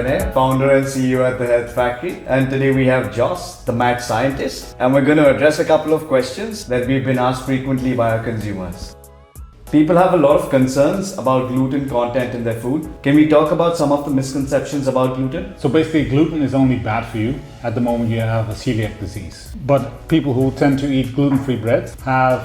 Vinay, founder and CEO at The Health Factory. And today we have Jos, the mad scientist. And we're going to address a couple of questions that we've been asked frequently by our consumers. People have a lot of concerns about gluten content in their food. Can we talk about some of the misconceptions about gluten? So basically, gluten is only bad for you at the moment you have a celiac disease. But people who tend to eat gluten-free breads have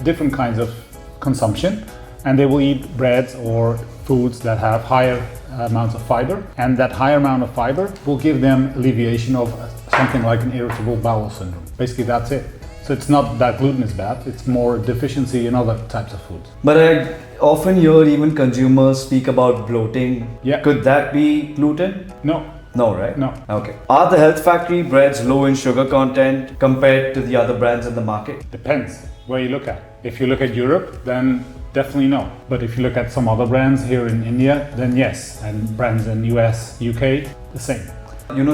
different kinds of consumption, and they will eat breads or foods that have higher amounts of fiber, and that higher amount of fiber will give them alleviation of something like an irritable bowel syndrome. Basically, that's it. So it's not that gluten is bad, it's more deficiency in other types of foods. But I often hear even consumers speak about bloating. Yeah. Could that be gluten? No. No, right? No. Okay. Are the Health Factory breads low in sugar content compared to the other brands in the market? Depends where you look at. If you look at Europe, then definitely no. But if you look at some other brands here in India, then yes. And brands in US, UK, the same.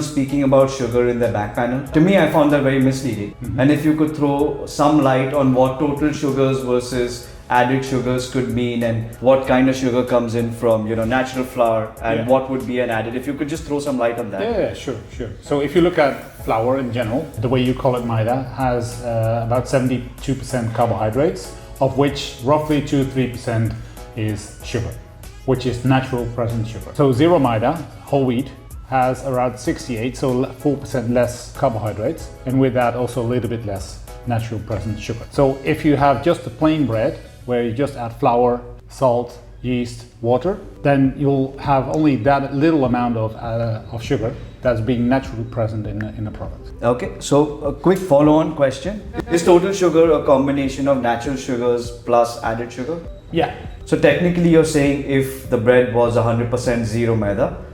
Speaking about sugar in the back panel, to me I found that very misleading. And if you could throw some light on what total sugars versus added sugars could mean, and what kind of sugar comes in from natural flour, and what would be an added, if you could just throw some light on that. Yeah, sure. So if you look at flour in general, the way you call it maida has about 72% carbohydrates, of which roughly 2-3% is sugar, which is natural present sugar. So zero maida, whole wheat, has around 68, so 4% less carbohydrates, and with that also a little bit less natural present sugar. So if you have just a plain bread, where you just add flour, salt, yeast, water, then you'll have only that little amount of sugar that's being naturally present in the product. Okay, so a quick follow-on question. Is total sugar a combination of natural sugars plus added sugar? Yeah. So technically you're saying if the bread was 100% zero maida,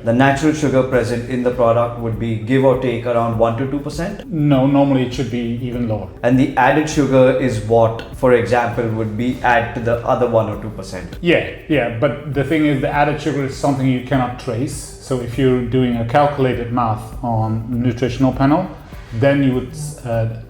the natural sugar present in the product would be give or take around 1 to 2%? No, normally it should be even lower. And the added sugar is what, for example, would be add to the other 1 or 2%? Yeah, but the thing is the added sugar is something you cannot trace. So if you're doing a calculated math on nutritional panel, then you would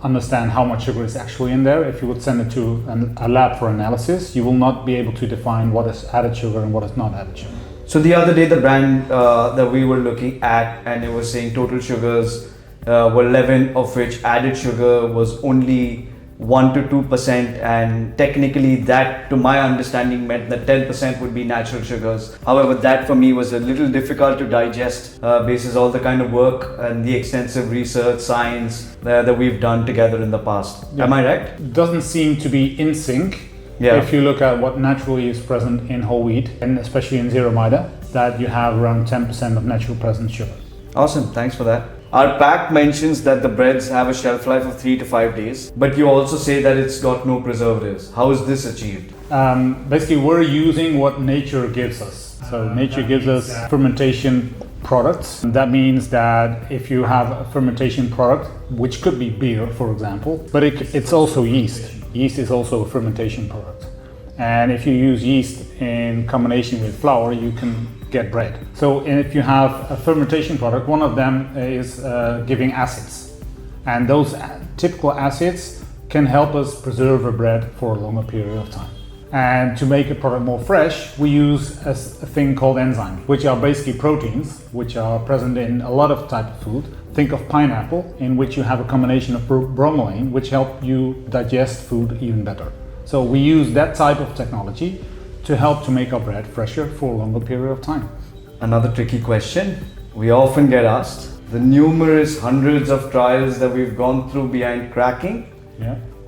understand how much sugar is actually in there. If you would send it to a lab for analysis, you will not be able to define what is added sugar and what is not added sugar. So the other day the brand that we were looking at, and it was saying total sugars were 11, of which added sugar was only 1 to 2%, and technically that, to my understanding, meant that 10% would be natural sugars. However, that for me was a little difficult to digest basis all the kind of work and the extensive research, science that we've done together in the past. Yeah. Am I right? It doesn't seem to be in sync. Yeah. If you look at what naturally is present in whole wheat, and especially in zero maida, that you have around 10% of natural present sugar. Awesome, thanks for that. Our pack mentions that the breads have a shelf life of 3 to 5 days, but you also say that it's got no preservatives. How is this achieved? Basically, we're using what nature gives us. So nature gives us fermentation products. That means that if you have a fermentation product, which could be beer, for example, but it's also yeast. Yeast is also a fermentation product. And if you use yeast in combination with flour, you can get bread. So if you have a fermentation product, one of them is giving acids. And those typical acids can help us preserve a bread for a longer period of time. And to make a product more fresh, we use a thing called enzymes, which are basically proteins, which are present in a lot of type of food. Think of pineapple, in which you have a combination of bromelain, which help you digest food even better. So we use that type of technology to help to make our bread fresher for a longer period of time. Another tricky question we often get asked: the numerous hundreds of trials that we've gone through behind cracking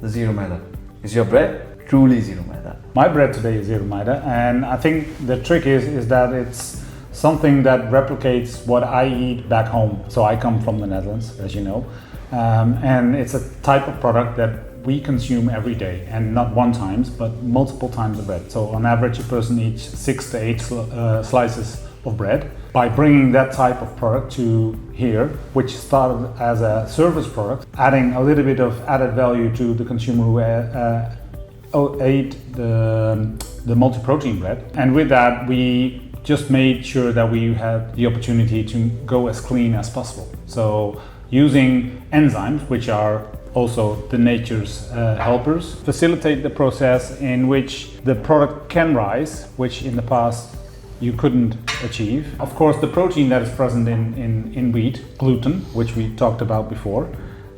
the zero maida. Is your bread truly zero maida? My bread today is zero maida, and I think the trick is that it's something that replicates what I eat back home. So I come from the Netherlands, as you know, and it's a type of product that we consume every day, and not one times, but multiple times of bread. So on average, a person eats 6 to 8 slices of bread. By bringing that type of product to here, which started as a service product, adding a little bit of added value to the consumer who ate the multi-protein bread. And with that, we just made sure that we had the opportunity to go as clean as possible. So using enzymes, which are also the nature's helpers, facilitate the process in which the product can rise, which in the past you couldn't achieve. Of course, the protein that is present in wheat, gluten, which we talked about before,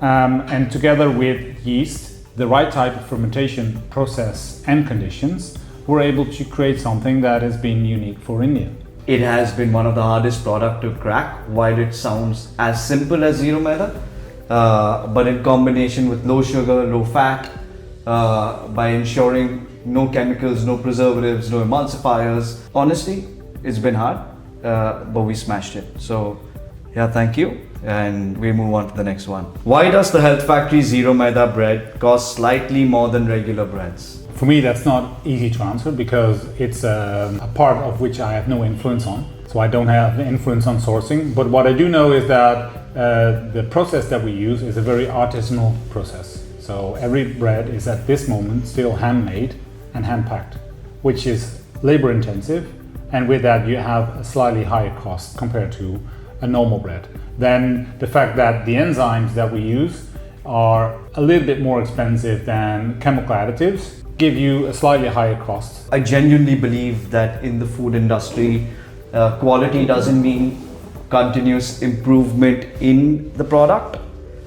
and together with yeast, the right type of fermentation process and conditions, we're able to create something that has been unique for India. It has been one of the hardest product to crack, while it sounds as simple as zero maida, but in combination with low sugar, low fat, by ensuring no chemicals, no preservatives, no emulsifiers. Honestly, it's been hard, but we smashed it. So yeah, thank you. And we move on to the next one. Why does the Health Factory Zero Maida bread cost slightly more than regular breads? For me, that's not easy to answer because it's a part of which I have no influence on. So I don't have influence on sourcing. But what I do know is that the process that we use is a very artisanal process. So every bread is at this moment still handmade and hand-packed, which is labor intensive. And with that, you have a slightly higher cost compared to a normal bread. Then the fact that the enzymes that we use are a little bit more expensive than chemical additives give you a slightly higher cost. I genuinely believe that in the food industry, quality doesn't mean continuous improvement in the product,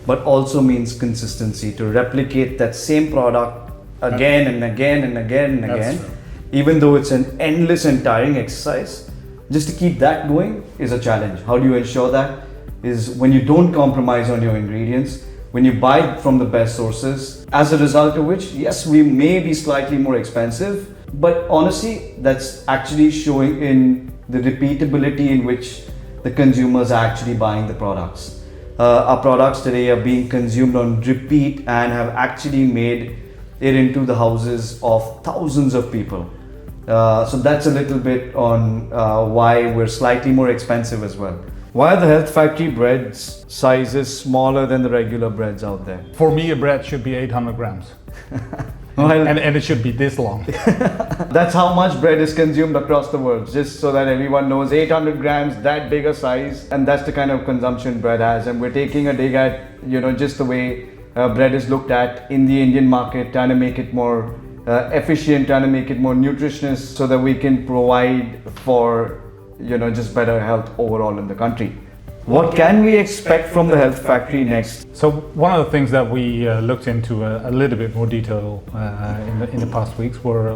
but also means consistency to replicate that same product again and again and again and again. Even though it's an endless and tiring exercise, just to keep that going is a challenge. How do you ensure that? Is when you don't compromise on your ingredients, when you buy from the best sources, as a result of which, yes, we may be slightly more expensive, but honestly, that's actually showing in the repeatability in which the consumers are actually buying the products. Our products today are being consumed on repeat and have actually made it into the houses of thousands of people. So that's a little bit on why we're slightly more expensive as well. Why are the Health Factory breads sizes smaller than the regular breads out there? For me, a bread should be 800 grams. and it should be this long. That's how much bread is consumed across the world, just so that everyone knows. 800 grams, that big a size, and that's the kind of consumption bread has. And we're taking a dig at, just the way bread is looked at in the Indian market, trying to make it more efficient, trying to make it more nutritious, so that we can provide for just better health overall in the country. What can we expect from the Health Factory next? So one of the things that we looked into a little bit more detail in the past weeks were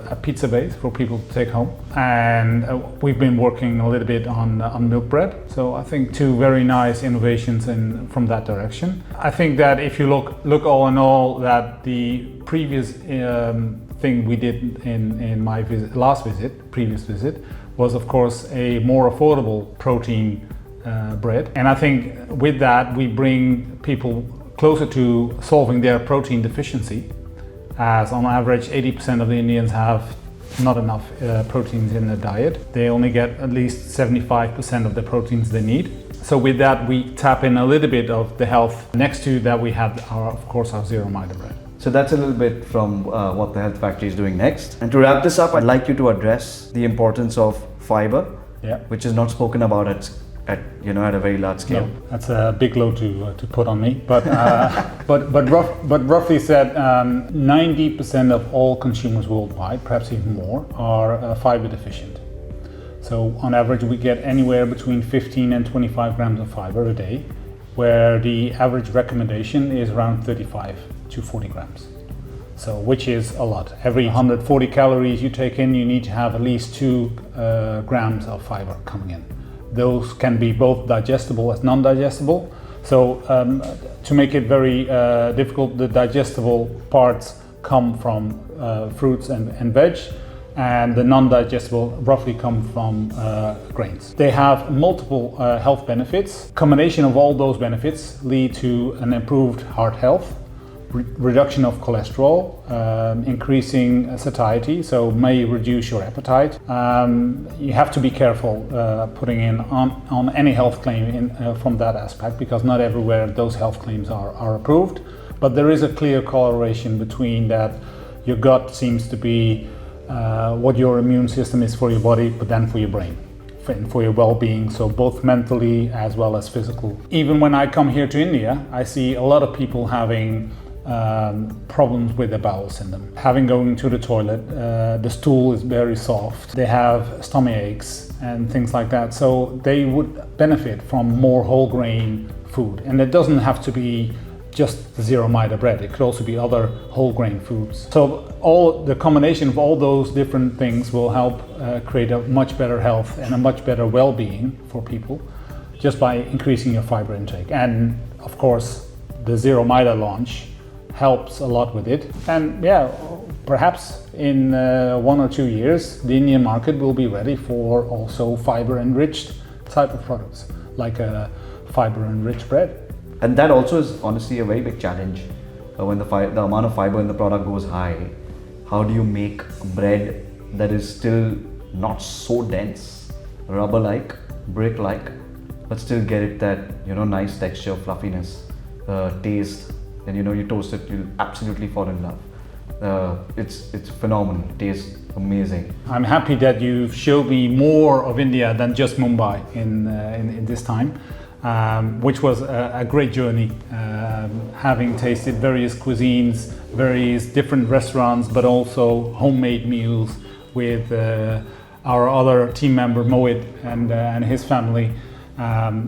a pizza base for people to take home, and we've been working a little bit on milk bread. So I think two very nice innovations from that direction. I think that if you look all in all, that the previous thing we did in my previous visit was of course a more affordable protein bread, and I think with that we bring people closer to solving their protein deficiency, as on average 80% of the Indians have not enough proteins in their diet. They only get at least 75% of the proteins they need. So with that we tap in a little bit of the health. Next to that we have our zero maida bread. So that's a little bit from what the Health Factory is doing next. And to wrap this up, I'd like you to address the importance of fiber, which is not spoken about at a very large scale. No, that's a big load to put on me. But but roughly said, 90% of all consumers worldwide, perhaps even more, are fiber deficient. So on average, we get anywhere between 15 and 25 grams of fiber a day, where the average recommendation is around 35 to 40 grams. So, which is a lot. Every 140 calories you take in, you need to have at least 2 grams of fiber coming in. Those can be both digestible as non-digestible. So to make it very difficult, the digestible parts come from fruits and veg, and the non-digestible roughly come from grains. They have multiple health benefits. Combination of all those benefits lead to an improved heart health, reduction of cholesterol, increasing satiety, so may reduce your appetite. You have to be careful putting in on any health claim from that aspect, because not everywhere those health claims are approved. But there is a clear correlation between that. Your gut seems to be what your immune system is for your body, but then for your brain, for your well-being, so both mentally as well as physical. Even when I come here to India, I see a lot of people having problems with the bowels in them. Having going to the toilet, the stool is very soft. They have stomach aches and things like that. So they would benefit from more whole grain food. And it doesn't have to be just zero maida bread. It could also be other whole grain foods. So all the combination of all those different things will help create a much better health and a much better well-being for people just by increasing your fiber intake. And of course, the Zero Maida launch helps a lot with it. And yeah, perhaps in 1 or 2 years, the Indian market will be ready for also fiber-enriched type of products, like a fiber-enriched bread. And that also is honestly a very big challenge. When the amount of fiber in the product goes high, how do you make bread that is still not so dense, rubber-like, brick-like, but still get it that nice texture, fluffiness, taste. And you toast it, you'll absolutely fall in love. It's phenomenal. It tastes amazing. I'm happy that you've showed me more of India than just Mumbai in this time. Which was a great journey, having tasted various cuisines, various different restaurants, but also homemade meals with our other team member Mohit and his family.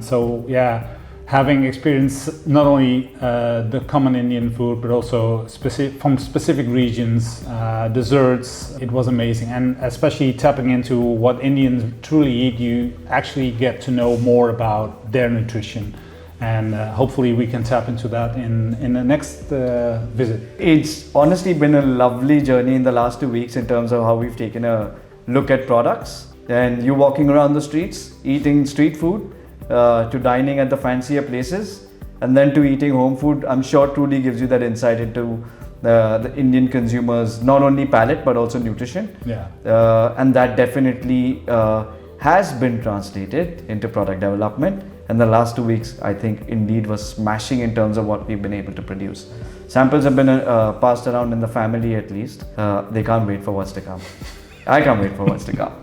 So yeah, having experienced not only the common Indian food, but also from specific regions, desserts, it was amazing. And especially tapping into what Indians truly eat, you actually get to know more about their nutrition. And hopefully we can tap into that in the next visit. It's honestly been a lovely journey in the last 2 weeks in terms of how we've taken a look at products. And you walking around the streets, eating street food, to dining at the fancier places, and then to eating home food, I'm sure truly gives you that insight into the Indian consumers, not only palate but also nutrition. Yeah. And that definitely has been translated into product development. And the last 2 weeks, I think indeed was smashing in terms of what we've been able to produce. Samples have been passed around in the family at least. They can't wait for what's to come. I can't wait for what's to come.